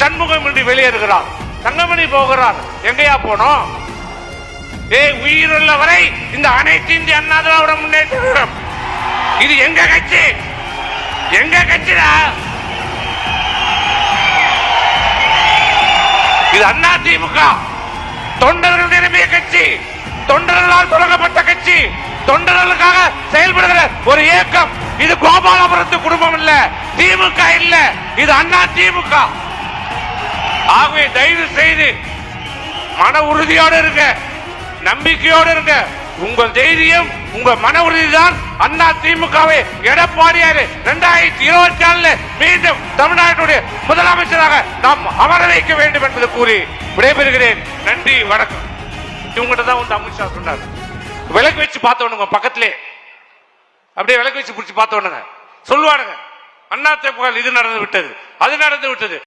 சண்முகம் இன்றி வெளியேறுகிறார். தங்கமணி போகிறார். எங்கயா போனோம்? உயிருள்ள வரை இந்த அனைத்து இந்திய அண்ணா திராவிட முன்னேற்றம் இது எங்க கட்சி, எங்க கட்சிடா இது. அண்ணா திமுக தொண்டர்கள் நிரம்பிய கட்சி, தொண்டர்களால் தொடங்கப்பட்ட கட்சி, தொண்டர்களுக்காக செயல்படுகிற ஒரு இயக்கம். இது கோபாலபுரத்து குடும்பம் இல்ல, திமுக இல்ல, இது அண்ணா திமுக. ஆகவே தயவு செய்து மன உறுதியோடு இருக்க, நம்பிக்கையோடு இருக்க. உங்கள் தைரியம், உங்க மன உறுதிதான் அண்ணா திமுகவை எடப்பாடியார் 2024 மீண்டும் தமிழ்நாட்டுடைய முதலமைச்சராக நாம் அமர வைக்க வேண்டும் என்பதை கூறி விடைபெறுகிறேன். நன்றி, வணக்கம். இவங்ககிட்ட தான் வந்து அமித்ஷா சொன்னார், விளக்கு வச்சு பார்த்தோனுங்க, பக்கத்திலே அப்படியே விளக்கு வச்சு பிடிச்சி பார்த்தோனுங்க, சொல்லுவானுங்க அண்ணா திமுக இது நடந்து விட்டது, அது நடந்து விட்டது.